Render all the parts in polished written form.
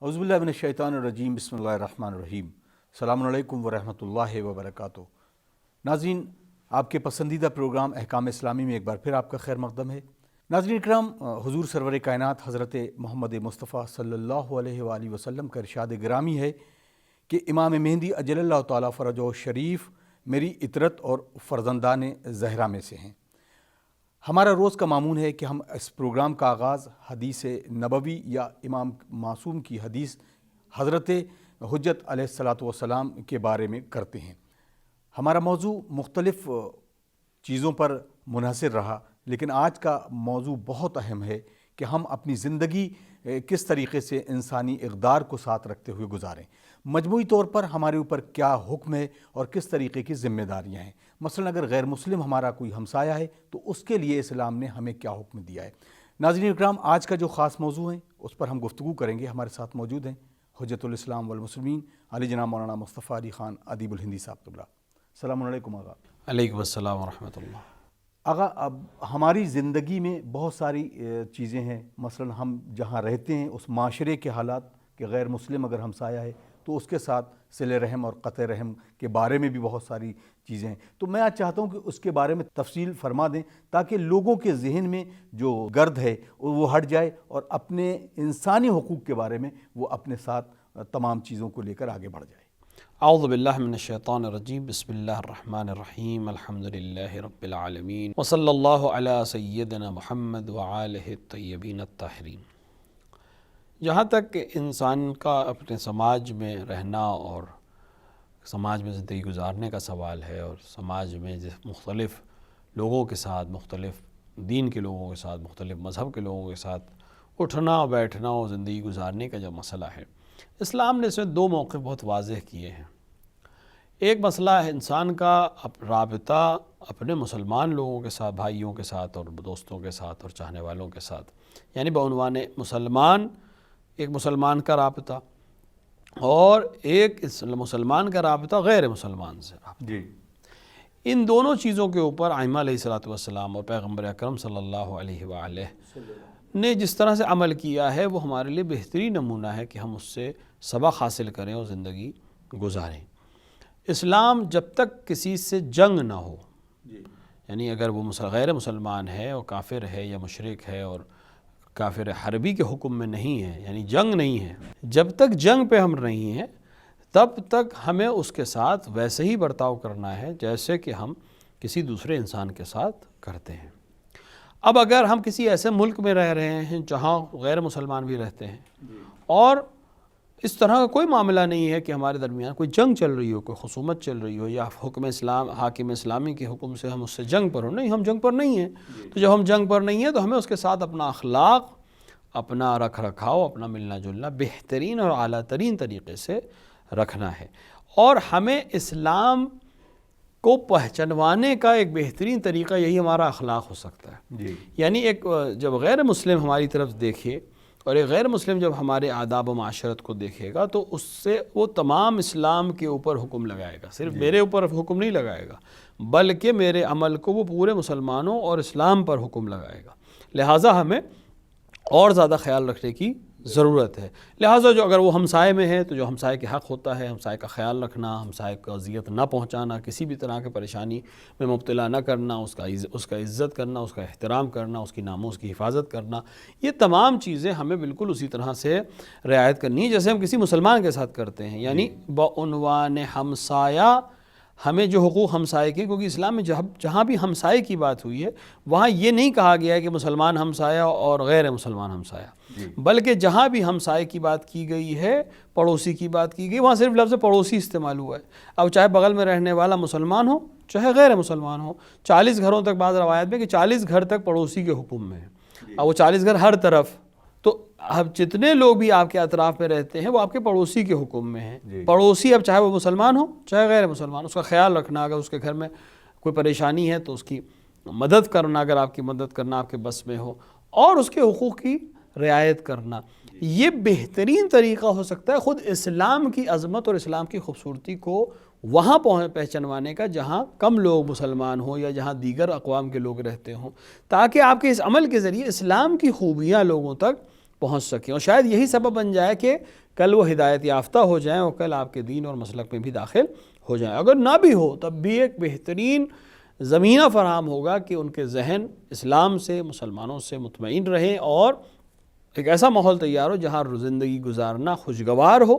اعوذ باللہ من الشیطان الرجیم، بسم اللہ الرحمن الرحیم۔ السلام علیکم ورحمۃ اللہ وبرکاتہ۔ ناظرین، آپ کے پسندیدہ پروگرام احکام اسلامی میں ایک بار پھر آپ کا خیر مقدم ہے۔ ناظرین اکرام، حضور سرور کائنات حضرت محمد مصطفى صلی اللہ علیہ وآلہ وسلم کا ارشاد گرامی ہے کہ امام مہدی اجل اللہ تعالیٰ فرجہ شریف میری اطرت اور فرزندان زہرا میں سے ہیں۔ ہمارا روز کا معمول ہے کہ ہم اس پروگرام کا آغاز حدیث نبوی یا امام معصوم کی حدیث حضرت حجت علیہ السلام کے بارے میں کرتے ہیں۔ ہمارا موضوع مختلف چیزوں پر منحصر رہا، لیکن آج کا موضوع بہت اہم ہے کہ ہم اپنی زندگی کس طریقے سے انسانی اقدار کو ساتھ رکھتے ہوئے گزاریں۔ مجموعی طور پر ہمارے اوپر کیا حکم ہے اور کس طریقے کی ذمہ داریاں ہیں۔ مثلا اگر غیر مسلم ہمارا کوئی ہمسایہ ہے تو اس کے لیے اسلام نے ہمیں کیا حکم دیا ہے۔ ناظرین اکرام، آج کا جو خاص موضوع ہے اس پر ہم گفتگو کریں گے۔ ہمارے ساتھ موجود ہیں حجت الاسلام والمسلمین علی جناب مولانا مصطفى علی خان ادیب الہندی صاحب قبلہ۔ السلام علیکم آغا۔ علیکم السلام ورحمۃ اللہ۔ آغا، اب ہماری زندگی میں بہت ساری چیزیں ہیں، مثلا ہم جہاں رہتے ہیں اس معاشرے کے حالات کہ غیر مسلم اگر ہمسایہ ہے تو اس کے ساتھ صلہ رحم اور قطع رحم کے بارے میں بھی بہت ساری چیزیں ہیں۔ تو میں آج چاہتا ہوں کہ اس کے بارے میں تفصیل فرما دیں تاکہ لوگوں کے ذہن میں جو گرد ہے وہ ہٹ جائے اور اپنے انسانی حقوق کے بارے میں وہ اپنے ساتھ تمام چیزوں کو لے کر آگے بڑھ جائے۔ اعوذ باللہ من الشیطان الرجیم، بسم اللہ الرحمن الرحیم، الحمد للہ رب العالمین، وصلی اللہ علی سیدنا محمد وآلہ الطیبین الطاہرین۔ جہاں تک انسان کا اپنے سماج میں رہنا اور سماج میں زندگی گزارنے کا سوال ہے، اور سماج میں مختلف لوگوں کے ساتھ، مختلف دین کے لوگوں کے ساتھ، مختلف مذہب کے لوگوں کے ساتھ اٹھنا بیٹھنا اور زندگی گزارنے کا جو مسئلہ ہے، اسلام نے اس میں دو موقع بہت واضح کیے ہیں۔ ایک مسئلہ ہے انسان کا رابطہ اپنے مسلمان لوگوں کے ساتھ، بھائیوں کے ساتھ اور دوستوں کے ساتھ اور چاہنے والوں کے ساتھ، یعنی بعنوان مسلمان ایک مسلمان کا رابطہ، اور ایک مسلمان کا رابطہ غیر مسلمان سے رابطہ۔ ان دونوں چیزوں کے اوپر ائمہ علیہ السلام اور پیغمبر اکرم صلی اللہ علیہ وآلہ نے جس طرح سے عمل کیا ہے وہ ہمارے لیے بہترین نمونہ ہے کہ ہم اس سے سبق حاصل کریں اور زندگی گزاریں۔ اسلام جب تک کسی سے جنگ نہ ہو، یعنی اگر وہ غیر مسلمان ہے اور کافر ہے یا مشرک ہے اور کافر حربی کے حکم میں نہیں ہے، یعنی جنگ نہیں ہے، جب تک جنگ پہ ہم نہیں ہیں تب تک ہمیں اس کے ساتھ ویسے ہی برتاؤ کرنا ہے جیسے کہ ہم کسی دوسرے انسان کے ساتھ کرتے ہیں۔ اب اگر ہم کسی ایسے ملک میں رہ رہے ہیں جہاں غیر مسلمان بھی رہتے ہیں اور اس طرح کا کوئی معاملہ نہیں ہے کہ ہمارے درمیان کوئی جنگ چل رہی ہو، کوئی خصومت چل رہی ہو یا حکم اسلام، حاکم اسلامی کے حکم سے ہم اس سے جنگ پر ہو، نہیں، ہم جنگ پر نہیں ہیں، تو جب ہم جنگ پر نہیں ہیں تو ہمیں اس کے ساتھ اپنا اخلاق، اپنا رکھ رکھاؤ، اپنا ملنا جلنا بہترین اور اعلیٰ ترین طریقے سے رکھنا ہے۔ اور ہمیں اسلام کو پہچنوانے کا ایک بہترین طریقہ یہی ہمارا اخلاق ہو سکتا ہے۔ یعنی ایک جب غیر مسلم ہماری طرف دیکھے اور ایک غیر مسلم جب ہمارے آداب و معاشرت کو دیکھے گا تو اس سے وہ تمام اسلام کے اوپر حکم لگائے گا، صرف میرے اوپر حکم نہیں لگائے گا بلکہ میرے عمل کو وہ پورے مسلمانوں اور اسلام پر حکم لگائے گا۔ لہٰذا ہمیں اور زیادہ خیال رکھنے کی ضرورت ہے۔ لہٰذا جو اگر وہ ہمسائے میں ہے تو جو ہمسائے کے حق ہوتا ہے، ہمسائے کا خیال رکھنا، ہمسائے کو اذیت نہ پہنچانا، کسی بھی طرح کی پریشانی میں مبتلا نہ کرنا، اس کا عزت کرنا، اس کا احترام کرنا، اس کی ناموس کی حفاظت کرنا، یہ تمام چیزیں ہمیں بالکل اسی طرح سے رعایت کرنی ہے جیسے ہم کسی مسلمان کے ساتھ کرتے ہیں۔ یعنی بعنوان ہمسایہ ہمیں جو حقوق ہمسائے کے، کیونکہ اسلام میں جہاں بھی ہمسائے کی بات ہوئی ہے وہاں یہ نہیں کہا گیا ہے کہ مسلمان ہمسایہ اور غیر مسلمان ہمسایہ، بلکہ جہاں بھی ہمسائے کی بات کی گئی ہے، پڑوسی کی بات کی گئی، وہاں صرف لفظ پڑوسی استعمال ہوا ہے۔ اب چاہے بغل میں رہنے والا مسلمان ہو چاہے غیر مسلمان ہو، 40 گھروں تک بعض روایت میں کہ 40 گھر تک پڑوسی کے حکم میں ہے، اب وہ 40 گھر ہر طرف، تو اب جتنے لوگ بھی آپ کے اطراف میں رہتے ہیں وہ آپ کے پڑوسی کے حکم میں ہیں۔ پڑوسی اب چاہے وہ مسلمان ہو چاہے غیر مسلمان، اس کا خیال رکھنا، اگر اس کے گھر میں کوئی پریشانی ہے تو اس کی مدد کرنا، اگر آپ کی مدد کرنا آپ کے بس میں ہو، اور اس کے حقوق کی رعایت کرنا، یہ بہترین طریقہ ہو سکتا ہے خود اسلام کی عظمت اور اسلام کی خوبصورتی کو وہاں پہچنوانے کا جہاں کم لوگ مسلمان ہوں یا جہاں دیگر اقوام کے لوگ رہتے ہوں، تاکہ آپ کے اس عمل کے ذریعے اسلام کی خوبیاں لوگوں تک پہنچ سکیں، اور شاید یہی سبب بن جائے کہ کل وہ ہدایت یافتہ ہو جائیں اور کل آپ کے دین اور مسلک میں بھی داخل ہو جائیں۔ اگر نہ بھی ہو تب بھی ایک بہترین زمینہ فراہم ہوگا کہ ان کے ذہن اسلام سے، مسلمانوں سے مطمئن رہیں، اور ایک ایسا ماحول تیار ہو جہاں زندگی گزارنا خوشگوار ہو،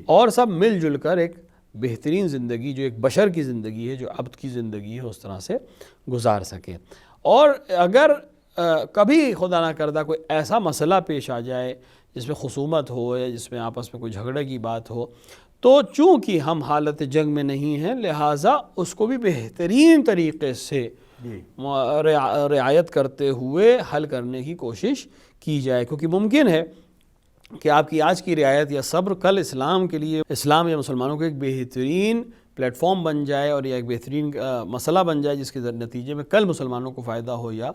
اور سب مل جل کر ایک بہترین زندگی جو ایک بشر کی زندگی ہے، جو عبد کی زندگی ہے، اس طرح سے گزار سکیں۔ اور اگر کبھی خدا نہ کردہ کوئی ایسا مسئلہ پیش آ جائے جس میں خصومت ہو یا جس میں آپس میں کوئی جھگڑے کی بات ہو، تو چونکہ ہم حالت جنگ میں نہیں ہیں، لہٰذا اس کو بھی بہترین طریقے سے رعایت کرتے ہوئے حل کرنے کی کوشش کی جائے، کیونکہ ممکن ہے کہ آپ کی آج کی رعایت یا صبر کل اسلام کے لیے، اسلام یا مسلمانوں کے ایک بہترین پلیٹ فارم بن جائے اور یا ایک بہترین مسئلہ بن جائے جس کے نتیجے میں کل مسلمانوں کو فائدہ ہو یا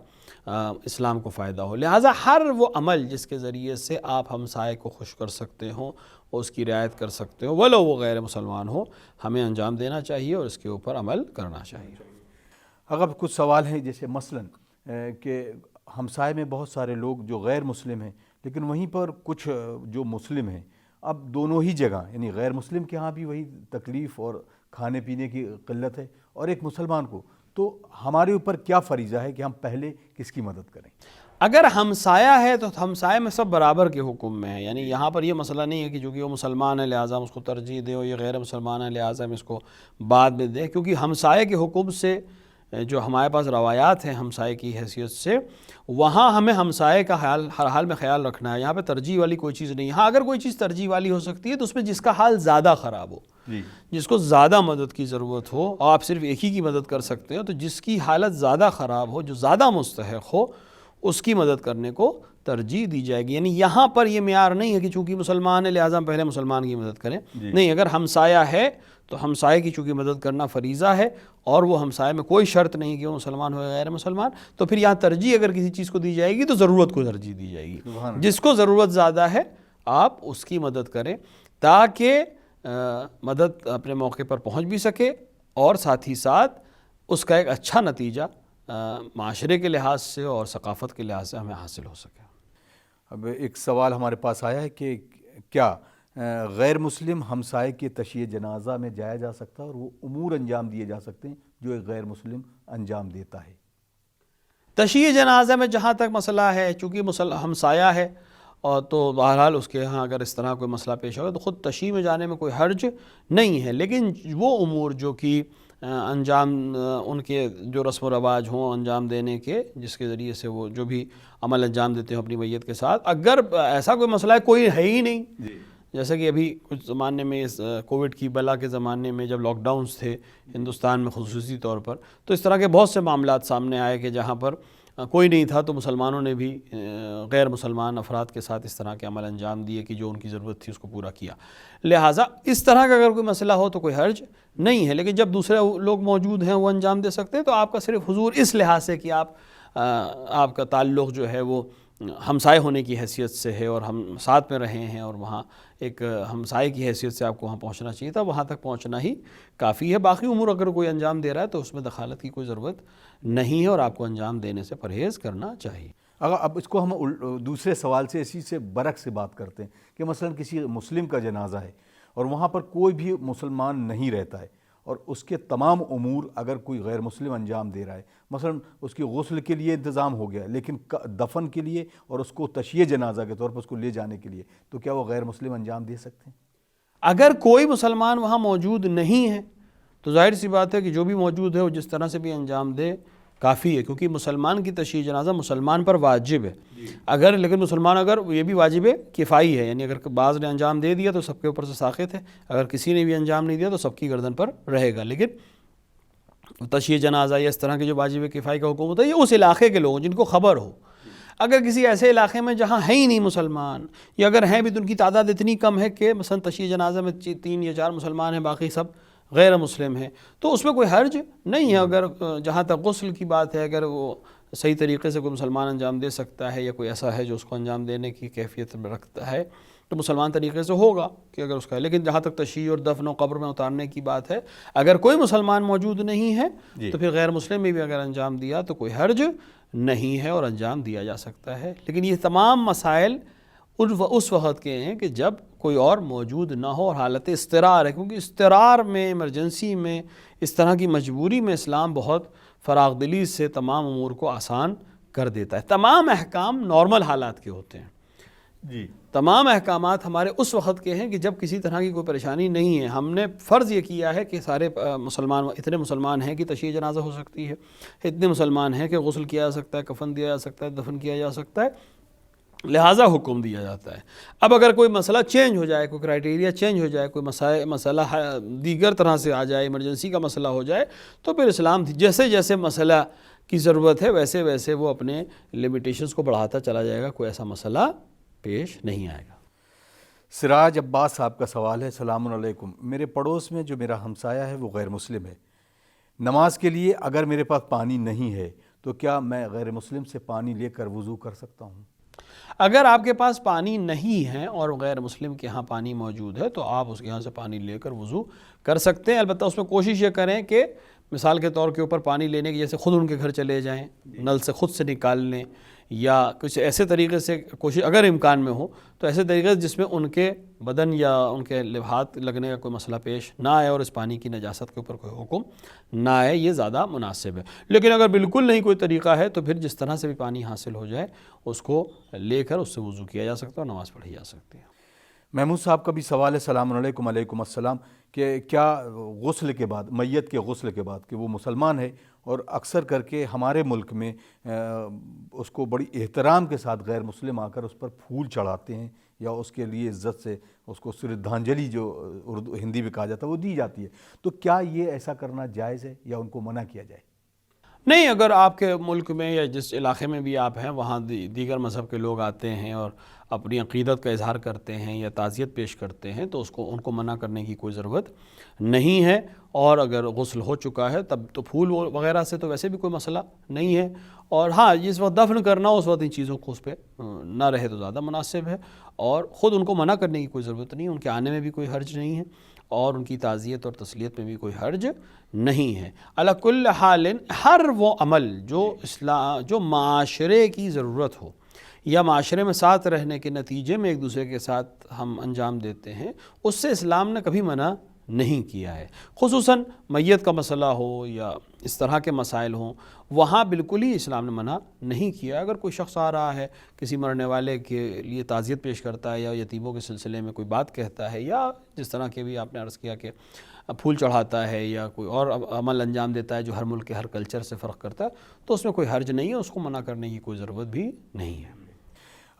اسلام کو فائدہ ہو۔ لہٰذا ہر وہ عمل جس کے ذریعے سے آپ ہمسائے کو خوش کر سکتے ہوں اور اس کی رعایت کر سکتے ہو، ولو وہ غیر مسلمان ہو، ہمیں انجام دینا چاہیے اور اس کے اوپر عمل کرنا چاہیے۔ اگر کچھ سوال ہیں جیسے مثلاً کہ ہمسائے میں بہت سارے لوگ جو غیر مسلم ہیں، لیکن وہیں پر کچھ جو مسلم ہیں، اب دونوں ہی جگہ یعنی غیر مسلم کے ہاں بھی وہی تکلیف اور کھانے پینے کی قلت ہے اور ایک مسلمان کو، تو ہمارے اوپر کیا فریضہ ہے کہ ہم پہلے کس کی مدد کریں؟ اگر ہمسایہ ہے تو ہمسایہ میں سب برابر کے حکم میں ہے، یعنی یہاں پر یہ مسئلہ نہیں ہے کہ چونکہ وہ مسلمان ہے لہٰذا ہم اس کو ترجیح دیں، اور یہ غیر مسلمان ہے لہٰذا ہم اس کو بعد میں دیں، کیونکہ ہمسایہ کے حکم سے جو ہمارے پاس روایات ہیں ہمسائے کی حیثیت سے، وہاں ہمیں ہمسائے کا ہر حال میں خیال رکھنا ہے۔ یہاں پہ ترجیح والی کوئی چیز نہیں ہے۔ ہاں اگر کوئی چیز ترجیح والی ہو سکتی ہے تو اس میں جس کا حال زیادہ خراب ہو، جس کو زیادہ مدد کی ضرورت ہو، اور آپ صرف ایک ہی کی مدد کر سکتے ہو، تو جس کی حالت زیادہ خراب ہو، جو زیادہ مستحق ہو، اس کی مدد کرنے کو ترجیح دی جائے گی۔ یعنی یہاں پر یہ معیار نہیں ہے کہ چونکہ مسلمان ہے لہٰذا ہم پہلے مسلمان کی مدد کریں، نہیں، اگر ہمسایہ ہے تو ہمسائے کی چونکہ مدد کرنا فریضہ ہے، اور وہ ہمسائے میں کوئی شرط نہیں کہ وہ مسلمان ہو یا غیر مسلمان، تو پھر یہاں ترجیح اگر کسی چیز کو دی جائے گی تو ضرورت کو ترجیح دی جائے گی۔ جس کو ضرورت زیادہ ہے آپ اس کی مدد کریں تاکہ مدد اپنے موقع پر پہنچ بھی سکے، اور ساتھ ہی ساتھ اس کا ایک اچھا نتیجہ معاشرے کے لحاظ سے اور ثقافت کے لحاظ سے ہمیں حاصل ہو سکے۔ اب ایک سوال ہمارے پاس آیا ہے کہ کیا غیر مسلم ہمسائے کے تشییع جنازہ میں جایا جا سکتا ہے اور وہ امور انجام دیے جا سکتے ہیں جو ایک غیر مسلم انجام دیتا ہے؟ تشییع جنازہ میں جہاں تک مسئلہ ہے، چونکہ ہمسایہ ہے، اور تو بہرحال اس کے ہاں اگر اس طرح کوئی مسئلہ پیش ہوگا تو خود تشییع میں جانے میں کوئی حرج نہیں ہے، لیکن وہ امور جو کہ انجام ان کے جو رسم و رواج ہوں انجام دینے کے، جس کے ذریعے سے وہ جو بھی عمل انجام دیتے ہیں اپنی میت کے ساتھ، اگر ایسا کوئی مسئلہ کوئی ہے ہی نہیں، جیسا کہ ابھی کچھ زمانے میں اس کووڈ کی بلا کے زمانے میں جب لاک ڈاؤنز تھے ہندوستان میں خصوصی طور پر، تو اس طرح کے بہت سے معاملات سامنے آئے کہ جہاں پر کوئی نہیں تھا تو مسلمانوں نے بھی غیر مسلمان افراد کے ساتھ اس طرح کے عمل انجام دیے کہ جو ان کی ضرورت تھی اس کو پورا کیا۔ لہٰذا اس طرح کا اگر کوئی مسئلہ ہو تو کوئی حرج نہیں ہے، لیکن جب دوسرے لوگ موجود ہیں وہ انجام دے سکتے ہیں، تو آپ کا صرف حضور اس لحاظ سے کہ آپ کا تعلق جو ہے وہ ہمسائے ہونے کی حیثیت سے ہے اور ہم ساتھ میں رہے ہیں، اور وہاں ایک ہمسائے کی حیثیت سے آپ کو وہاں پہنچنا چاہیے تھا، وہاں تک پہنچنا ہی کافی ہے۔ باقی امور اگر کوئی انجام دے رہا ہے تو اس میں دخالت کی کوئی ضرورت نہیں ہے، اور آپ کو انجام دینے سے پرہیز کرنا چاہیے۔ اگر اب اس کو ہم دوسرے سوال سے اسی سے برعکس سے بات کرتے ہیں کہ مثلا کسی مسلم کا جنازہ ہے اور وہاں پر کوئی بھی مسلمان نہیں رہتا ہے، اور اس کے تمام امور اگر کوئی غیر مسلم انجام دے رہا ہے، مثلا اس کی غسل کے لیے انتظام ہو گیا لیکن دفن کے لیے اور اس کو تشییع جنازہ کے طور پر اس کو لے جانے کے لیے، تو کیا وہ غیر مسلم انجام دے سکتے ہیں؟ اگر کوئی مسلمان وہاں موجود نہیں ہے تو ظاہر سی بات ہے کہ جو بھی موجود ہے وہ جس طرح سے بھی انجام دے کافی ہے، کیونکہ مسلمان کی تشییع جنازہ مسلمان پر واجب ہے۔ اگر لیکن مسلمان اگر یہ بھی واجب کفائی ہے، یعنی اگر بعض نے انجام دے دیا تو سب کے اوپر سے ساقط ہے، اگر کسی نے بھی انجام نہیں دیا تو سب کی گردن پر رہے گا۔ لیکن تشییع جنازہ یا اس طرح کے جو واجب کفائی کا حکم ہوتا ہے یہ اس علاقے کے لوگ جن کو خبر ہو۔ اگر کسی ایسے علاقے میں جہاں ہے ہی نہیں مسلمان، یا اگر ہیں بھی تو ان کی تعداد اتنی کم ہے کہ مثلا تشییع جنازہ میں 3 یا 4 مسلمان ہیں، باقی سب غیر مسلم ہیں، تو اس میں کوئی حرج نہیں ہے۔ اگر جہاں تک غسل کی بات ہے، اگر وہ صحیح طریقے سے کوئی مسلمان انجام دے سکتا ہے یا کوئی ایسا ہے جو اس کو انجام دینے کی کیفیت میں رکھتا ہے تو مسلمان طریقے سے ہوگا کہ اگر اس کا ہے۔ لیکن جہاں تک تشییع اور دفن و قبر میں اتارنے کی بات ہے، اگر کوئی مسلمان موجود نہیں ہے تو پھر غیر مسلم میں بھی اگر انجام دیا تو کوئی حرج نہیں ہے اور انجام دیا جا سکتا ہے۔ لیکن یہ تمام مسائل اس وقت کے ہیں کہ جب کوئی اور موجود نہ ہو اور حالت اضطرار ہے، کیونکہ اضطرار میں، ایمرجنسی میں، اس طرح کی مجبوری میں اسلام بہت فراغ دلی سے تمام امور کو آسان کر دیتا ہے۔ تمام احکام نارمل حالات کے ہوتے ہیں جی، تمام احکامات ہمارے اس وقت کے ہیں کہ جب کسی طرح کی کوئی پریشانی نہیں ہے۔ ہم نے فرض یہ کیا ہے کہ سارے مسلمان، اتنے مسلمان ہیں کہ تشییع جنازہ ہو سکتی ہے، اتنے مسلمان ہیں کہ غسل کیا جا سکتا ہے، کفن دیا جا سکتا ہے، دفن کیا جا سکتا ہے، لہٰذا حکم دیا جاتا ہے۔ اب اگر کوئی مسئلہ چینج ہو جائے، کوئی کرائیٹیریا چینج ہو جائے، کوئی مسئلہ دیگر طرح سے آ جائے، ایمرجنسی کا مسئلہ ہو جائے، تو پھر اسلام جیسے جیسے مسئلہ کی ضرورت ہے ویسے ویسے وہ اپنے لمیٹیشنز کو بڑھاتا چلا جائے گا، کوئی ایسا مسئلہ پیش نہیں آئے گا۔ سراج عباس صاحب کا سوال ہے، السلام علیکم، میرے پڑوس میں جو میرا ہمسایہ ہے وہ غیر مسلم ہے۔ نماز کے لیے اگر میرے پاس پانی نہیں ہے تو کیا میں غیر مسلم سے پانی لے کر وضو کر سکتا ہوں؟ اگر آپ کے پاس پانی نہیں ہے اور غیر مسلم کے ہاں پانی موجود ہے تو آپ اس کے ہاں سے پانی لے کر وضو کر سکتے ہیں، البتہ اس میں کوشش یہ کریں کہ مثال کے طور کے اوپر پانی لینے کی جیسے خود ان کے گھر چلے جائیں، نل سے خود سے نکال لیں، یا کچھ ایسے طریقے سے کوشش اگر امکان میں ہو تو ایسے طریقے سے جس میں ان کے بدن یا ان کے ہاتھ لگنے کا کوئی مسئلہ پیش نہ آئے اور اس پانی کی نجاست کے اوپر کوئی حکم نہ آئے، یہ زیادہ مناسب ہے۔ لیکن اگر بالکل نہیں کوئی طریقہ ہے تو پھر جس طرح سے بھی پانی حاصل ہو جائے اس کو لے کر اس سے وضو کیا جا سکتا ہے اور نماز پڑھی جا سکتی ہے۔ محمود صاحب کا بھی سوال ہے، السلام علیکم، علیکم السلام، کہ کیا غسل کے بعد، میت کے غسل کے بعد، کہ وہ مسلمان ہے اور اکثر کر کے ہمارے ملک میں اس کو بڑی احترام کے ساتھ غیر مسلم آ کر اس پر پھول چڑھاتے ہیں یا اس کے لیے عزت سے اس کو شردھانجلی جو اردو ہندی میں کہا جاتا ہے وہ دی جاتی ہے، تو کیا یہ ایسا کرنا جائز ہے یا ان کو منع کیا جائے؟ نہیں، اگر آپ کے ملک میں یا جس علاقے میں بھی آپ ہیں وہاں دیگر مذہب کے لوگ آتے ہیں اور اپنی عقیدت کا اظہار کرتے ہیں یا تعزیت پیش کرتے ہیں تو ان کو منع کرنے کی کوئی ضرورت نہیں ہے، اور اگر غسل ہو چکا ہے تب تو پھول وغیرہ سے تو ویسے بھی کوئی مسئلہ نہیں ہے، اور ہاں جس وقت دفن کرنا اس وقت ان چیزوں کو اس پہ نہ رہے تو زیادہ مناسب ہے، اور خود ان کو منع کرنے کی کوئی ضرورت نہیں، ان کے آنے میں بھی کوئی حرج نہیں ہے اور ان کی تعزیت اور تسلیت میں بھی کوئی حرج نہیں ہے۔ علی کل حال ہر وہ عمل جو معاشرے کی ضرورت ہو یا معاشرے میں ساتھ رہنے کے نتیجے میں ایک دوسرے کے ساتھ ہم انجام دیتے ہیں، اس سے اسلام نے کبھی منع نہیں کیا ہے، خصوصاً میت کا مسئلہ ہو یا اس طرح کے مسائل ہوں، وہاں بالکل ہی اسلام نے منع نہیں کیا۔ اگر کوئی شخص آ رہا ہے کسی مرنے والے کے لیے تعزیت پیش کرتا ہے یا یتیموں کے سلسلے میں کوئی بات کہتا ہے یا جس طرح کے بھی آپ نے عرض کیا کہ پھول چڑھاتا ہے یا کوئی اور عمل انجام دیتا ہے جو ہر ملک کے ہر کلچر سے فرق کرتا ہے، تو اس میں کوئی حرج نہیں ہے، اس کو منع کرنے کی کوئی ضرورت بھی نہیں ہے۔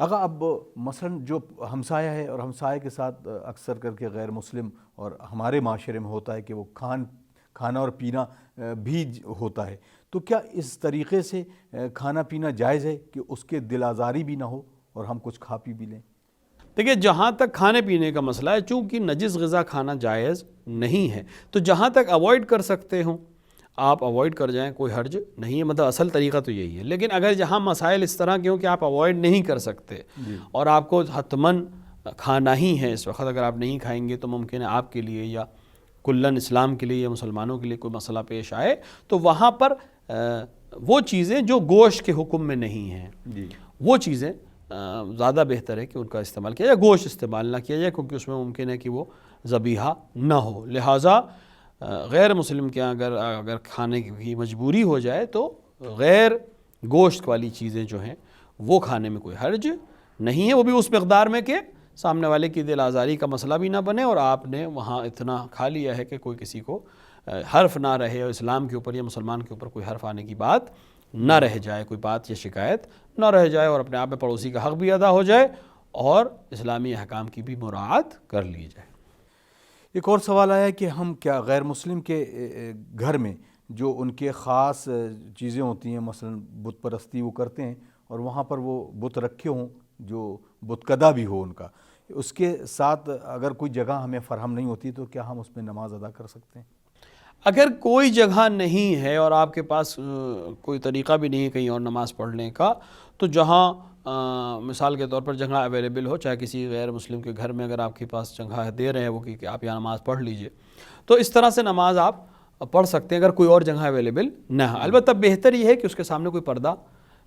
اگر اب مثلا جو ہمسایہ ہے اور ہمسائے کے ساتھ اکثر کر کے غیر مسلم اور ہمارے معاشرے میں ہوتا ہے کہ وہ کھانا اور پینا بھی ہوتا ہے، تو کیا اس طریقے سے کھانا پینا جائز ہے کہ اس کے دل آزاری بھی نہ ہو اور ہم کچھ کھا پی بھی لیں؟ دیکھیے، جہاں تک کھانے پینے کا مسئلہ ہے، چونکہ نجس غذا کھانا جائز نہیں ہے، تو جہاں تک اوائڈ کر سکتے ہوں آپ اوائڈ کر جائیں، کوئی حرج نہیں ہے، مطلب اصل طریقہ تو یہی ہے۔ لیکن اگر جہاں مسائل اس طرح کے ہوں کہ آپ اوائڈ نہیں کر سکتے اور آپ کو حتماً کھانا ہی ہے اس وقت، اگر آپ نہیں کھائیں گے تو ممکن ہے آپ کے لیے یا کلن اسلام کے لیے یا مسلمانوں کے لیے کوئی مسئلہ پیش آئے، تو وہاں پر وہ چیزیں جو گوشت کے حکم میں نہیں ہیں وہ چیزیں زیادہ بہتر ہے کہ ان کا استعمال کیا جائے، گوشت استعمال نہ کیا جائے، کیونکہ اس میں ممکن ہے کہ وہ ذبیحہ نہ ہو۔ لہٰذا غیر مسلم کے اگر کھانے کی مجبوری ہو جائے تو غیر گوشت والی چیزیں جو ہیں وہ کھانے میں کوئی حرج نہیں ہے، وہ بھی اس مقدار میں کہ سامنے والے کی دل آزاری کا مسئلہ بھی نہ بنے اور آپ نے وہاں اتنا کھا لیا ہے کہ کوئی کسی کو حرف نہ رہے اور اسلام کے اوپر یا مسلمان کے اوپر کوئی حرف آنے کی بات نہ رہ جائے، کوئی بات یا شکایت نہ رہ جائے، اور اپنے آپ میں پڑوسی کا حق بھی ادا ہو جائے اور اسلامی احکام کی بھی مراعات کر لی جائے۔ ایک اور سوال آیا ہے کہ ہم کیا غیر مسلم کے گھر میں جو ان کے خاص چیزیں ہوتی ہیں، مثلا بت پرستی وہ کرتے ہیں اور وہاں پر وہ بت رکھے ہوں جو بت کدہ بھی ہو ان کا، اس کے ساتھ اگر کوئی جگہ ہمیں فراہم نہیں ہوتی تو کیا ہم اس میں نماز ادا کر سکتے ہیں؟ اگر کوئی جگہ نہیں ہے اور آپ کے پاس کوئی طریقہ بھی نہیں ہے کہیں اور نماز پڑھنے کا، تو جہاں مثال کے طور پر جگہ اویلیبل ہو، چاہے کسی غیر مسلم کے گھر میں اگر آپ کے پاس جگہ دے رہے ہیں وہ کہ آپ یہاں نماز پڑھ لیجئے، تو اس طرح سے نماز آپ پڑھ سکتے ہیں اگر کوئی اور جگہ اویلیبل نہ ہے۔ البتہ بہتر یہ ہے کہ اس کے سامنے کوئی پردہ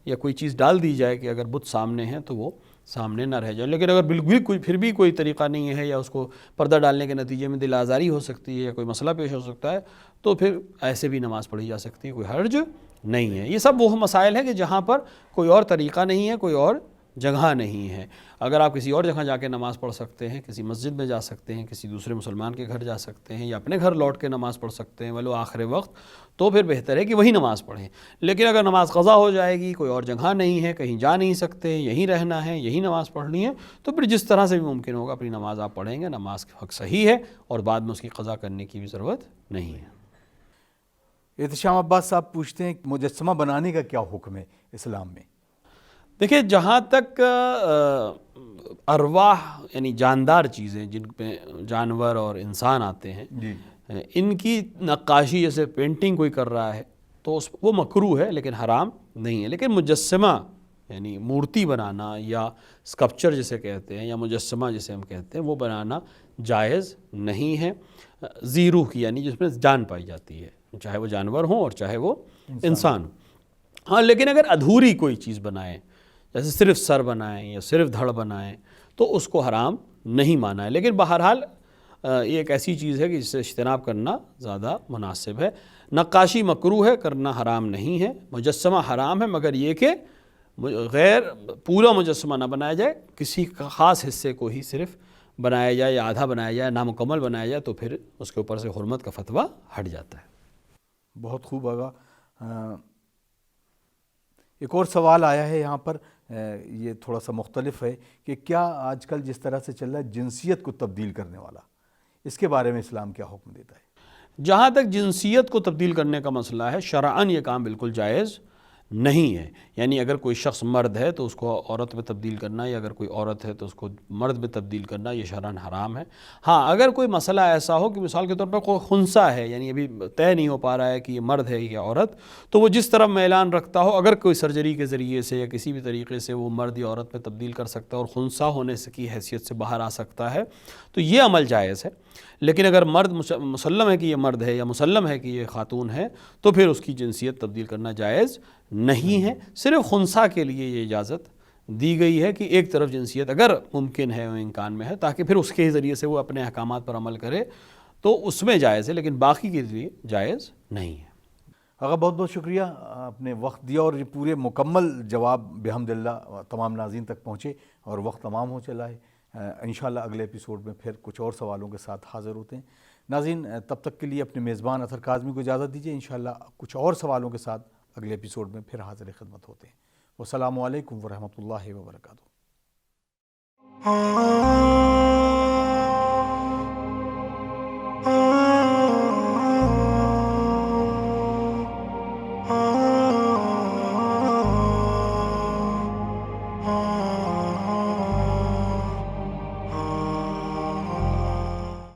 یا کوئی چیز ڈال دی جائے کہ اگر بت سامنے ہیں تو وہ سامنے نہ رہ جائے. لیکن اگر بالکل پھر بھی کوئی طریقہ نہیں ہے یا اس کو پردہ ڈالنے کے نتیجے میں دل آزاری ہو سکتی ہے یا کوئی مسئلہ پیش ہو سکتا ہے تو پھر ایسے بھی نماز پڑھی جا سکتی ہے, کوئی حرج نہیں ہے. یہ سب وہ مسائل ہیں کہ جہاں پر کوئی اور طریقہ نہیں ہے, کوئی اور جگہ نہیں ہے. اگر آپ کسی اور جگہ جا کے نماز پڑھ سکتے ہیں, کسی مسجد میں جا سکتے ہیں, کسی دوسرے مسلمان کے گھر جا سکتے ہیں یا اپنے گھر لوٹ کے نماز پڑھ سکتے ہیں ولو آخر وقت, تو پھر بہتر ہے کہ وہی نماز پڑھیں. لیکن اگر نماز قضا ہو جائے گی, کوئی اور جگہ نہیں ہے, کہیں جا نہیں سکتے, یہیں رہنا ہے, یہی نماز پڑھنی ہے, تو پھر جس طرح سے بھی ممکن ہوگا اپنی نماز آپ پڑھیں گے. نماز کا حق صحیح ہے اور بعد میں اس کی قضا کرنے کی بھی ضرورت نہیں ہے. احتشام عباس صاحب پوچھتے ہیں کہ مجسمہ بنانے کا کیا حکم ہے اسلام میں؟ دیکھیں, جہاں تک ارواح یعنی جاندار چیزیں جن پہ جانور اور انسان آتے ہیں, ان کی نقاشی جیسے پینٹنگ کوئی کر رہا ہے تو وہ مکروہ ہے لیکن حرام نہیں ہے. لیکن مجسمہ یعنی مورتی بنانا یا اسکلپچر جسے کہتے ہیں یا مجسمہ جسے ہم کہتے ہیں وہ بنانا جائز نہیں ہے. ذی روح کی یعنی جس میں جان پائی جاتی ہے, چاہے وہ جانور ہوں اور چاہے وہ انسان ہوں. ہاں, لیکن اگر ادھوری کوئی چیز بنائیں, جیسے صرف سر بنائیں یا صرف دھڑ بنائیں, تو اس کو حرام نہیں مانا ہے. لیکن بہرحال یہ ایک ایسی چیز ہے کہ جس سے اجتناب کرنا زیادہ مناسب ہے. نقاشی مکروہ ہے, کرنا حرام نہیں ہے. مجسمہ حرام ہے مگر یہ کہ غیر پورا مجسمہ نہ بنایا جائے, کسی خاص حصے کو ہی صرف بنایا جائے یا آدھا بنایا جائے, نامکمل بنایا جائے, تو پھر اس کے اوپر سے حرمت کا فتویٰ ہٹ جاتا ہے. بہت خوب آگا. ایک اور سوال آیا ہے یہاں پر, یہ تھوڑا سا مختلف ہے کہ کیا آج کل جس طرح سے چل رہا ہے جنسیت کو تبدیل کرنے والا, اس کے بارے میں اسلام کیا حکم دیتا ہے؟ جہاں تک جنسیت کو تبدیل کرنے کا مسئلہ ہے, شرعاً یہ کام بالکل جائز نہیں ہے. یعنی اگر کوئی شخص مرد ہے تو اس کو عورت میں تبدیل کرنا, یا اگر کوئی عورت ہے تو اس کو مرد میں تبدیل کرنا, یہ شرعاً حرام ہے. ہاں, اگر کوئی مسئلہ ایسا ہو کہ مثال کے طور پر کوئی خنثی ہے, یعنی ابھی طے نہیں ہو پا رہا ہے کہ یہ مرد ہے یا عورت, تو وہ جس طرف میلان رکھتا ہو, اگر کوئی سرجری کے ذریعے سے یا کسی بھی طریقے سے وہ مرد یا عورت میں تبدیل کر سکتا ہے اور خنثی ہونے کی حیثیت سے باہر آ سکتا ہے, تو یہ عمل جائز ہے. لیکن اگر مرد مسلم ہے کہ یہ مرد ہے یا مسلم ہے کہ یہ خاتون ہے, تو پھر اس کی جنسیت تبدیل کرنا جائز نہیں ہے. صرف خنثی کے لیے یہ اجازت دی گئی ہے کہ ایک طرف جنسیت اگر ممکن ہے, امکان میں ہے, تاکہ پھر اس کے ذریعے سے وہ اپنے احکامات پر عمل کرے, تو اس میں جائز ہے, لیکن باقی کے لیے جائز نہیں ہے. آقا بہت بہت شکریہ, آپ نے وقت دیا اور یہ پورے مکمل جواب بحمد اللہ تمام ناظرین تک پہنچے, اور وقت تمام ہو چلا ہے. انشاءاللہ اگلے ایپیسوڈ میں پھر کچھ اور سوالوں کے ساتھ حاضر ہوتے ہیں. ناظرین, تب تک کے لیے اپنے میزبان اطہر کاظمی کو اجازت دیجیے. انشاءاللہ کچھ اور سوالوں کے ساتھ اگلے ایپیسوڈ میں پھر حاضر خدمت ہوتے ہیں. والسلام علیکم ورحمۃ اللہ وبرکاتہ.